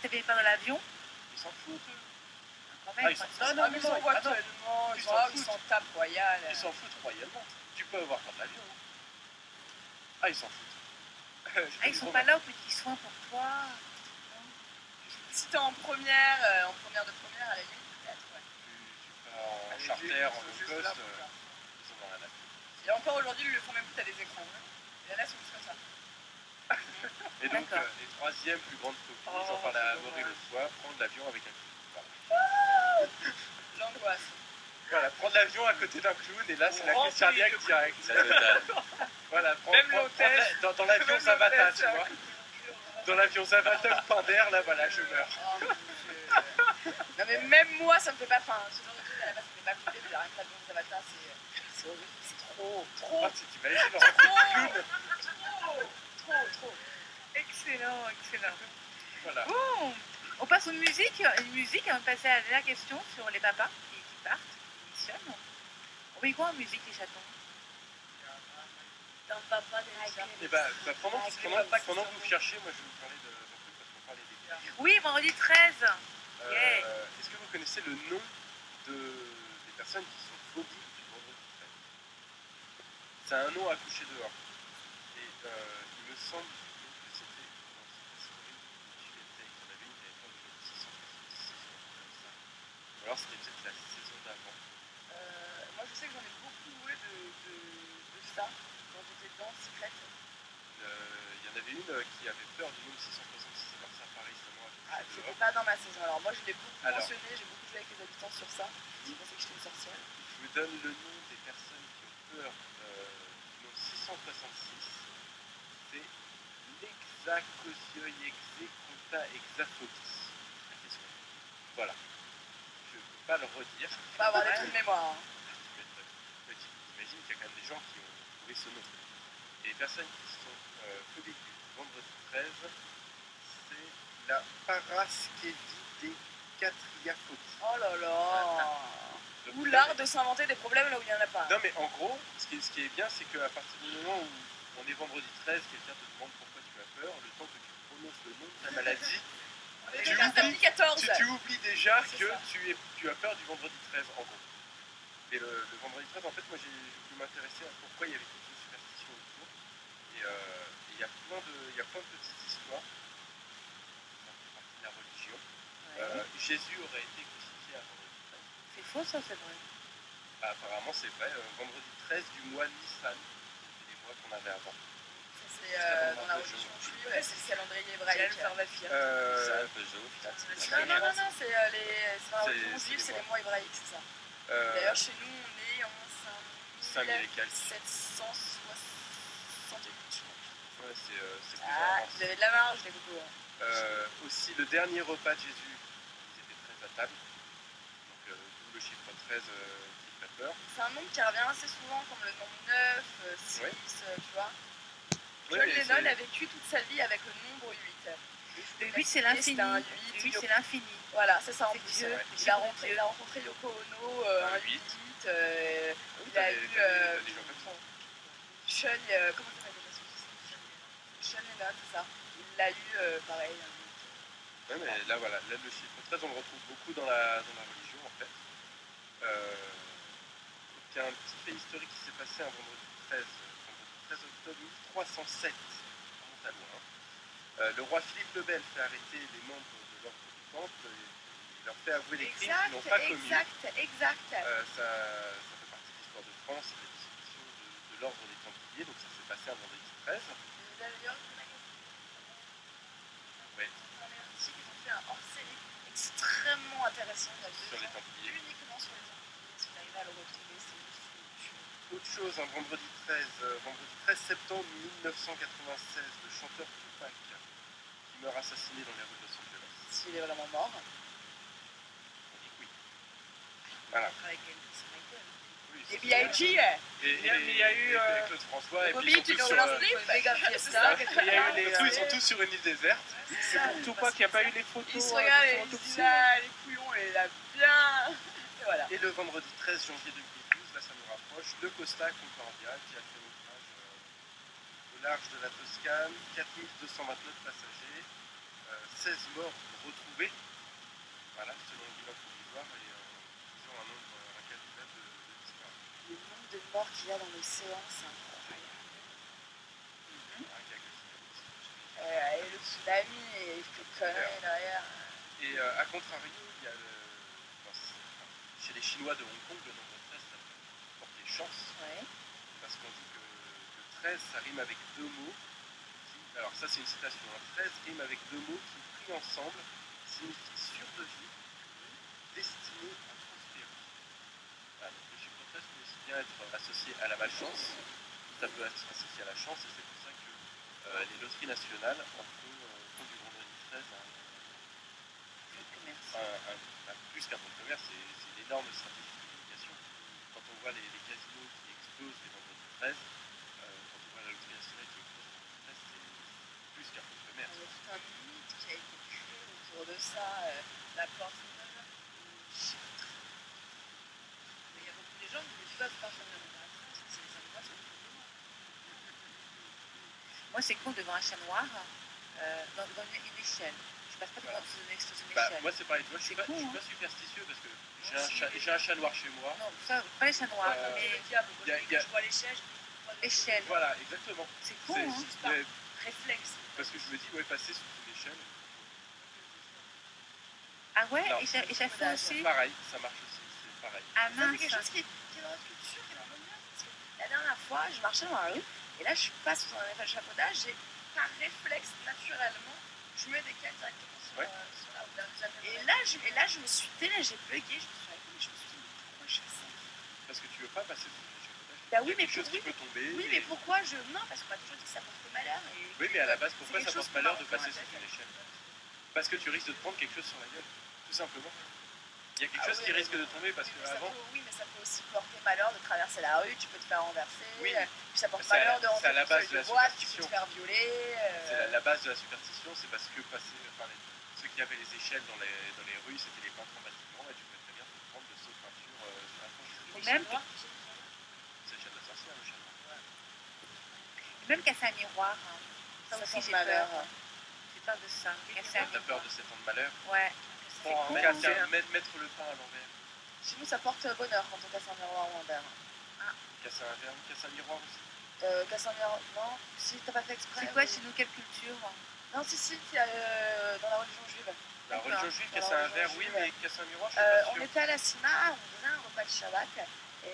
ça fait pas dans l'avion. Ils s'en foutent, eux. Quand même, Ah, ils quoi. s'en- non, mais ils s'en voient attends, tellement, ils ils s'en s'en foutent. tapent royal. Ils s'en foutent royalement. Tu peux avoir peur de l'avion. Hein. Ah, ils s'en foutent. Ah, ils sont pas là au petit soin pour toi. Si t'es en première de première, à la limite, peut-être, ouais. Tu pars en charter, en low cost, ils en ont rien à foutre. Et encore aujourd'hui, ils le font même plus, t'as des écrans. Hein. Et là, c'est juste comme ça. Et donc, D'accord. les troisième plus grande phobie, Oh, j'en parlais à c'est Amaury dommage. le soir, prendre l'avion avec un clown. Voilà. L'angoisse. Voilà, prendre l'avion à côté d'un clown, et là, c'est la Rempli crise cardiaque de directe. La totale. Voilà, Même l'hôtesse. dans l'avion Même Zavata, l'hôtesse, tu vois. Dans l'avion Zavata, le pain d'air, là, voilà, je meurs. Oh, mon Dieu. Non, mais même moi, ça me fait pas faim. Ce genre de truc, à la base, ça me fait pas flipper, mais rien que l'avion des avatars, c'est horrible. C'est trop. Ah, t'imagines le rencontre clown. Trop. Excellent. Voilà. Bon, on passe aux musiques. Une musique, on va passer à la question sur les papas qui partent, qui missionnent. On met quoi en musique, les chatons? D'un papa des Et bah, pendant que vous cherchez, moi je vais vous parler d'un truc parce qu'on parlait des gars. Oui, vendredi 13. Yeah. Est-ce que vous connaissez le nom des personnes qui sont phobiques du vendredi 13? C'est un nom à coucher dehors. Et il me semble que c'était dans cette série de JVT qu'on avait une qui avait fait en 666 comme ça. Ou alors c'était peut-être la saison d'avant. Moi, je sais que j'en ai beaucoup joué de ça quand j'étais dans Secret. Il y en avait une qui avait peur du nombre 666, alors ça pareil, c'est un nom à coucher Ah, dehors. c'était pas dans ma saison. Alors, moi, je l'ai beaucoup Alors. mentionné, j'ai beaucoup joué avec les habitants sur ça. J'ai pensé que j'étais une sorcière. Je vous donne le nom des personnes qui ont peur du nombre 666. C'est l'exacosioiexeconta-exaphobie. Voilà. Je ne peux pas le redire. Faut pas avoir des trucs de mémoire. Hein. T'imagines qu'il y a quand même des gens qui ont trouvé ce nom. Et les personnes qui sont phobiques du vendredi 13, c'est la parascédidécatriaphobie. Oh là là. Donc, Ou l'art de s'inventer des problèmes là où il n'y en a pas. Non mais en gros, ce qui est bien, c'est qu'à partir du moment où on est vendredi 13, quelqu'un te demande pourquoi tu as peur, le temps que tu prononces le nom de ta maladie, Samedi 14. tu oublies déjà C'est que ça. tu as peur du vendredi 13 en gros. Et le vendredi 13, en fait, moi j'ai pu m'intéresser à pourquoi il y avait toutes ces superstitions autour. Et il y a plein de petites histoires. Ça fait partie de la religion. Jésus aurait été crucifié à vendredi 13. C'est faux, ça, c'est vrai. Bah, apparemment c'est vrai, vendredi 13 du mois Nissan, c'était les mois qu'on avait avant. Ça, c'est dans la religion juive, c'est le calendrier hébraïque. faire la fière. Non, c'est dans la religion juive, c'est les mois hébraïques, c'est ça. D'ailleurs, chez nous, on est en 5000 et quelques. 5768, je crois. Ouais, c'est plus Ah, avancé. vous avez de la marge, les cocos. Aussi, le dernier repas de Jésus, ils étaient 13 à table. Donc, d'où le chiffre 13 qui fait peur. C'est un nombre qui revient assez souvent, comme le nombre 9, 6, Ouais. tu vois. Ouais, John mais Lennon c'est- a vécu toute sa vie avec le nombre 8. Le 8, c'est Et l'infini. c'était un Le 8, 8, c'est l'infini. Voilà, c'est ça en C'est plus. Dieu. Ouais. C'est Il a pour rencontré Dieu. Yoko Ono, Un un 8. 8. Il a T'as eu des gens comme ça. Sean, comment ça s'appelle déjà celui-ci Sean Lennon, c'est ça. Il l'a eu pareil. Un 8. Ouais, mais là, voilà, là, le chiffre 13, on le retrouve beaucoup dans la religion, en fait. Il y a un petit fait historique qui s'est passé un vendredi 13 octobre 1307, on remonte à loin. Le roi Philippe le Bel fait arrêter les membres de l'ordre du Temple et il leur fait avouer les crimes qu'ils n'ont pas commis. Exact. Ça fait partie de l'histoire de France et de la dissolution de l'ordre des Templiers, donc ça s'est passé un vendredi 13. D'ailleurs, Ouais, dans les articles, ils ont fait un hors-série extrêmement intéressant. Il y a sur deux les ans, Templiers. uniquement sur les Templiers. Si vous arrivez à le retrouver, c'est juste tué. Autre chose, un vendredi 13 septembre 1996, le chanteur Tupac qui meurt assassiné dans les rues de Los Angeles. S'il est vraiment mort. On dit que oui. Voilà. Avec Elvis Michael. Oui, Et c'est B.I.G. ça. Et il y a eu Claude François et puis Bobby, ils sont tu tous nous sur, relances des méga c'est fiesta. ça. Il y a eu les, ils sont tous sur une île déserte. C'est ça. Tupac, il n'y a pas eu les photos. Ils se regardent et ils se disent ah, les couillons, elle est là bien. Et voilà. Et le vendredi 13 janvier 2012, là ça nous rapproche, le Costa Concordia qui a fait naufrage au large de la Toscane, 4229 passagers. 16 morts retrouvés, voilà, selon le bilan provisoire, et ils ont un nombre incalculable de disparus. Le nombre de morts qu'il y a dans l'océan, c'est incroyable. Rien qu'avec le tsunami, Et le tsunami, et il fait conneries derrière. Et à contrario, il y a chez les Chinois de Hong Kong, le nombre 13, ça peut porter chance, Ouais. parce qu'on dit que 13, ça rime avec deux mots. Alors ça, c'est une citation. 13 rime avec deux mots qui, pris ensemble, signifient sûr de vie, destiné à prospérer. Voilà, donc le chiffre 13 peut aussi bien être associé à la malchance, ça peut être associé à la chance, et c'est pour ça que les loteries nationales en font du vendredi 13 plus qu'un fonds de commerce, c'est une énorme stratégie de communication. Quand on voit les casinos qui explosent les vendredis 13, quand on voit la loterie nationale qui explose les vendredis 13, c'est plus qu'un fonds de commerce. Il y a tout un mythe qui a été créé autour de ça. La porte chiffre. Mais il y a beaucoup de gens qui ne peuvent pas faire la réparation, c'est les angoisses. Moi, c'est con devant un chat noir, devant une échelle. Je passe pas devant une échelle. Moi, c'est pareil. Moi, je suis pas superstitieux parce que j'ai un chat noir chez moi. Non, ça, pas les chats noirs, mais le diable. Je vois l'échelle. l'échelle. Voilà, exactement. C'est con, hein. Juste un réflexe. Parce que je me dis, ouais, passer sous une échelle. Ah ouais, Non. échafaud aussi. Pareil, ça marche aussi, c'est pareil. Ah Ça, mince. c'est quelque chose qui est dans notre culture, qui est dans nos mœurs. Parce que la dernière fois, je marchais dans la rue, et là, je passe sous un échafaudage, et par réflexe, naturellement, je me décale directement sur la route. Et là, je me suis télé, j'ai bugué, je me suis arrêtée, et je me suis dit, mais pourquoi je fais ça? Parce que tu veux pas passer sous une échafaudage. Bah oui, il y a quelque chose qui peut tomber. Oui, mais pourquoi je. Non, parce qu'on m'a toujours dit que ça portait malheur. Oui, mais à la base, pourquoi ça quelque porte chose malheur de qu'on passer m'a sous une échelle? Parce que tu risques de te prendre quelque chose sur la gueule, tout simplement. Il y a quelque chose qui risque de tomber parce que avant. Oui, mais ça peut aussi porter malheur de traverser la rue, tu peux te faire renverser. Oui. Puis ça porte malheur de rentrer à la base dans de la boîte, tu peux superstition. te faire violer. C'est la base de la superstition, c'est parce que ceux qui avaient les échelles dans les rues, c'était les peintres en bâtiment, et tu peux très bien te prendre de sautes peinture sur la tronche. Ou même, C'est le chat de la sorcière, le chat noir. même casser un miroir. Hein. Ça aussi, j'ai peur. J'ai peur de ça. T'as peur de 7 ans de malheur? Ouais. Mettre le pain à l'envers. Chez nous, ça porte bonheur quand on casse un miroir ou un verre. Casser un verre, casser un miroir aussi. Casser un miroir, non, si t'as pas fait exprès. C'est quoi chez nous, quelle culture? Non, si, dans la religion juive. La religion juive, casser un verre, oui, mais casser un miroir, je suis pas sûr. On était à la Sima, on faisait un repas de Shabbat, et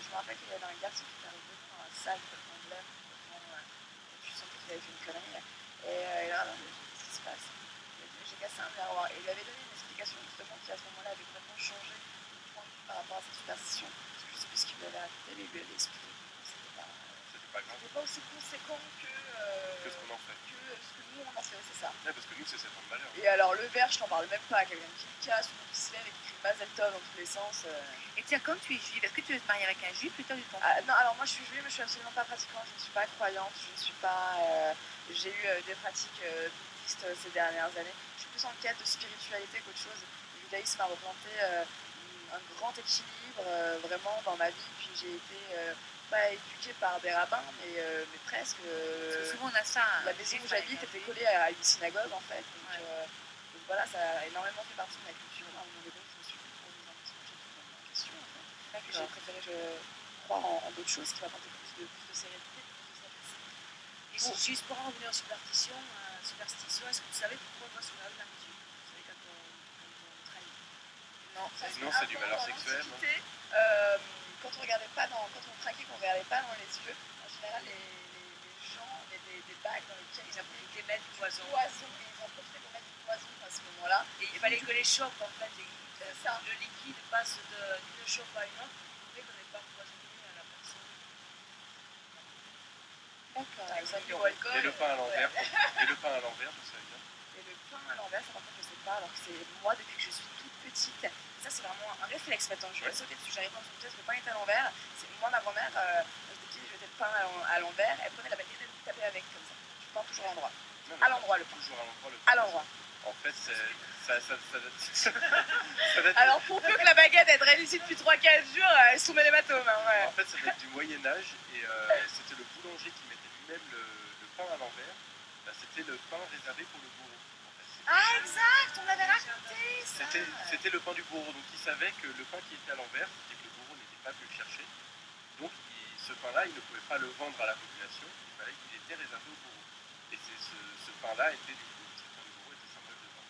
je me rappelle qu'il y avait un garçon qui était arrivé dans la salle d'emblème, tu sentais qu'il avait fait une connerie, et là, qu'est-ce qui se passe? J'ai cassé un miroir, et il lui avait donné une explication justement qui à ce moment-là avait complètement changé de point de vue par rapport à sa superstition, parce que je sais plus ce qu'il lui avait raconté, mais il lui avait expliqué que c'était pas grave. C'était pas aussi conséquent que ce qu'on en fait. Que ce que nous on en fait, c'est ça. Ouais, parce que nous c'est 7 ans de malheur. Et alors le verre, je t'en parle même pas, quelqu'un qui le casse, ou qui se lève et qui crie Mazel Tov dans tous les sens. Et tiens, quand tu es juive, est-ce que tu veux te marier avec un juif plutôt du temps? Non, alors moi je suis juive, mais je suis absolument pas pratiquante, je ne suis pas croyante, je ne suis pas. J'ai eu des pratiques bouddhistes ces dernières années. Je suis plus en quête de spiritualité qu'autre chose. Le judaïsme a représenté un grand équilibre vraiment dans ma vie, puis j'ai été pas éduquée par des rabbins, mais presque. Parce que souvent on a ça. La maison où j'habite était collée à une synagogue en fait. Donc voilà, ça a énormément fait partie de ma culture. À un moment donné, je me suis plus remise en question. En fait. J'ai préféré croire en d'autres choses qui m'apportaient plus de sérénité. Et c'est juste pour en revenir aux superstitions, est-ce que vous savez pourquoi on doit se laver la main? Vous savez, quand on trahit? Non, c'est du malheur sexuel. Quand on traquait, qu'on regardait pas dans les yeux, en général les gens avaient des bagues dans lesquelles ils appliquaient mettre du poison. Et ils en profitaient pour mettre du poison à ce moment-là. Et il fallait que les chopes en fait, le liquide passe d'une chope à une autre, pour prouver qu'on n'est pas empoisonné à la personne. D'accord. Et le pain à l'envers. Et le pain à l'envers, tout ça vient. Et le pain à l'envers, ça par contre je sais pas, alors que c'est moi depuis que je suis toute petite. Ça c'est vraiment un réflexe maintenant. Je vais sauter dessus, j'arrive dans une pièce, le pain est à l'envers. Moi ma grand-mère, je mettais le pain à l'envers, elle prenait la baguette et elle tapait avec comme ça. Je prends toujours à l'endroit. À l'endroit le pain. Toujours à l'endroit le pain. À l'endroit. En fait, ça alors pour peu que la baguette ait réussi depuis 3-4 jours, elle soumet l'hématome. En fait, ça date du Moyen-Âge et c'était le boulanger qui mettait lui-même le pain à l'envers. C'était le pain réservé pour le bourreau. En Ah, exact, on l'avait raconté, ça. C'était le pain du bourreau. Donc il savait que le pain qui était à l'envers, c'était que le bourreau n'était pas venu le chercher. Donc ce pain-là, il ne pouvait pas le vendre à la population. Il fallait qu'il était réservé au bourreau. Et ce pain-là était du coup, ce pain du bourreau était symbole de pain.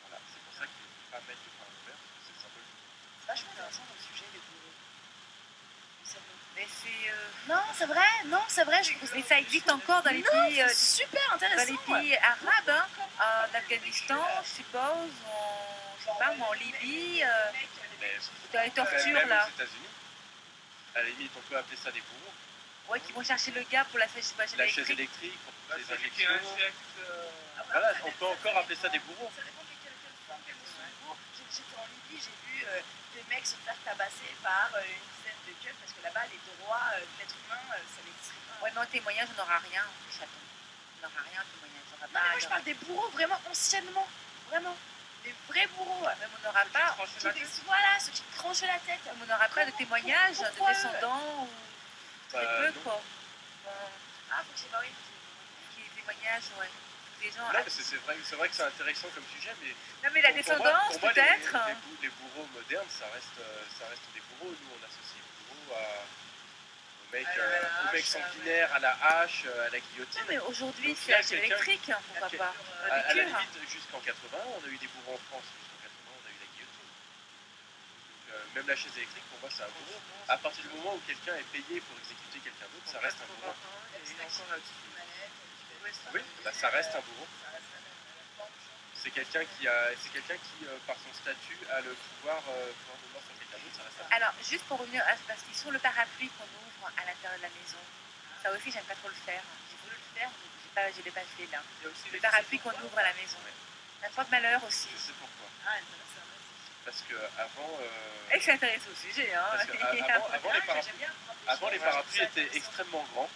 Voilà, c'est pour ça qu'il ne peut pas mettre le pain à l'envers, parce que c'est le symbole du bourreau. C'est vachement intéressant comme sujet, les bourreaux. Mais c'est. Non, c'est vrai, non, c'est vrai. Je trouve Mais ça existe encore dans les Non, pays, c'est super dans intéressant. les pays arabes, hein, en Afghanistan, je suppose, je sais pas, moi, en Libye, Mais dans les tortures même là. aux États-Unis, à la limite, on peut appeler ça des bourreaux. Ouais, qui vont chercher le gars pour la chaise La chaise électrique, pour toutes les injections. Voilà, on peut encore appeler ça des bourreaux. Ça dépend de quelle forme, quelle notion de bourreau. J'étais en Libye, j'ai vu des mecs se faire tabasser par une dizaine de keufs parce que là-bas, les droits de l'être humain, ça n'existe pas. Ouais, mais en témoignage, on n'aura rien, chaton. On n'aura rien en témoignage. On aura Non, mais moi, je parle des bourreaux vraiment anciennement. Vraiment. Des vrais bourreaux. Même on n'aura pas. Voilà, ceux qui te tranchaient la tête. On n'aura pas de témoignages de Pourquoi descendants ou très peu, non. quoi. Ah, faut que c'est pas oui. Qui est témoignage, ouais. Des gens. Non, mais c'est vrai que c'est intéressant comme sujet, mais Non, mais la pour moi, descendance, peut-être. les bourreaux modernes, ça reste des bourreaux. Nous, on associe bourreaux aux mecs sanguinaires, à la hache, à la guillotine. Non, mais aujourd'hui, Donc, c'est la chaîne électrique, hein, pourquoi pas. À la limite, jusqu'en 80, on a eu des bourreaux en France. Jusqu'en 80, on a eu la guillotine. Donc, même la chaise électrique, pour moi, c'est un bourreau. À partir du moment où quelqu'un est payé pour exécuter quelqu'un d'autre, ça reste un bourreau. Oui, bah, ça reste un bourreau. C'est quelqu'un qui, par son statut, a le pouvoir de mort sur quelqu'un d'autre, ça reste un bourreau. Alors, juste pour revenir à parce qu'ils sont le parapluie qu'on ouvre à l'intérieur de la maison, ça aussi, j'aime pas trop le faire. J'ai voulu le faire, mais je l'ai pas fait là. Le parapluie qu'on ouvre à la maison. La porte-malheur aussi. Je sais pourquoi. Parce que avant. Et que ça intéresse au sujet, hein. Parce que avant, les parapluies étaient extrêmement grands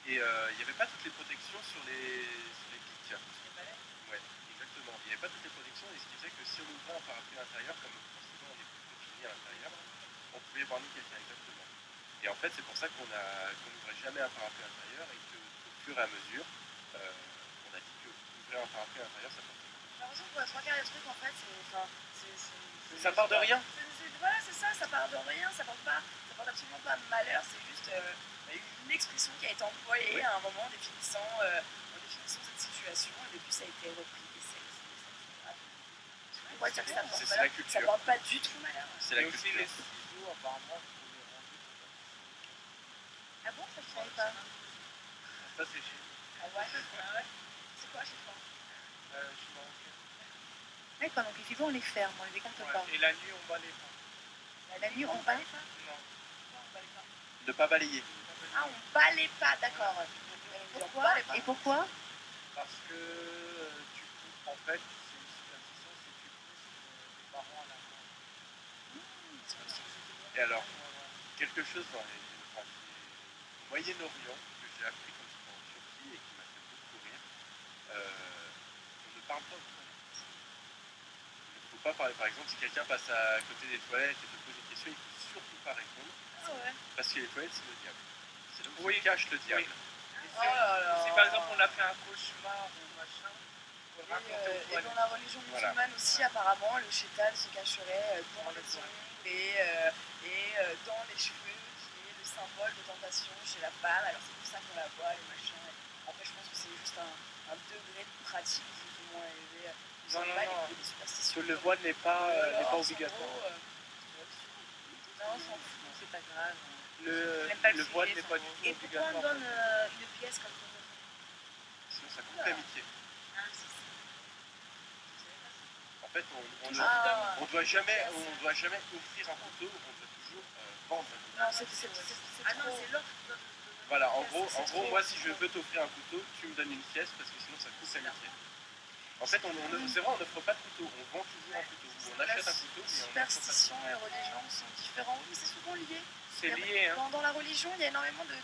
et il n'y avait pas toutes les protections sur les pics. Ouais, exactement. Il n'y avait pas toutes les protections et ce qui faisait que si on ouvrait un parapluie à l'intérieur, comme forcément on est plus confiné à l'intérieur, on pouvait épargner quelqu'un, exactement. Et en fait, c'est pour ça qu'on n'ouvrait jamais un parapluie à l'intérieur et qu'au fur et à mesure, on a dit que ouvrir un parapluie à l'intérieur, ça portait. J'ai l'impression que pour trois quarts des trucs, en fait, Ça part de rien. Voilà, c'est ça, ça part de rien, ça porte absolument pas malheur, c'est juste une expression qui a été employée à un moment en définissant cette situation, et depuis ça a été repris. On pourrait dire que ça porte C'est malheur. la culture. Ça porte pas du tout malheur. C'est la Et aussi culture. les ciseaux, apparemment, faut les ranger. Ah bon, ça je savais pas. Ça, c'est chez nous. Ah ouais. C'est quoi chez toi? Je suis marocain. D'accord, donc les ciseaux, on les ferme, on les décompte Ouais. pas. Et la nuit, on bat les pas. La nuit, on va. Non. Ne pas balayer. Ah, on balaye pas, d'accord. Pourquoi? Et pourquoi? Parce que tu pousses, en fait, c'est une superstition, c'est que tu pousses les parents à la main. Et alors, quelque chose au Moyen-Orient que j'ai appris quand j'étais en Turquie et qui m'a fait beaucoup rire, on ne parle pas aux toilettes. Il ne faut pas parler. Par exemple, si quelqu'un passe à côté des toilettes et te pose une question, il ne faut surtout pas répondre. Ah ouais. Parce que les toilettes, c'est le diable. C'est là où Oui. se cache le diable. Oh là là. Si par exemple on a fait un cauchemar ou machin, on peut raconter aux Et toilettes. dans la religion musulmane aussi, apparemment, le chétal se cacherait dans les ongles et dans les cheveux, qui est le symbole de tentation chez la femme. Alors c'est pour ça qu'on la voit, les machins. Après, je pense que c'est juste un degré de pratique plus ou moins élevé. Non, non, non. Et des superstitions. Que le voile n'est pas obligatoire. Non, on s'en fout, c'est pas grave. J'aime pas le Le sujet, voile ça. n'est pas du tout Et pourquoi on obligatoire. donne une pièce comme ça? Sinon, ça coupe l'amitié. Ah, c'est ça. En fait, on doit jamais offrir un couteau, on doit toujours vendre un couteau. Non, c'est Ah non, trop. c'est l'autre. Voilà, en gros, moi, si je veux t'offrir un couteau, tu me donnes une pièce parce que sinon, ça coupe l'amitié. En fait, c'est vrai, on n'offre pas de couteau, on vend toujours un couteau. On achète un couteau, mais on n'offre pas de Superstition et religion sont différents. Oui, c'est souvent lié. C'est lié, hein. Dans la religion, il y a énormément de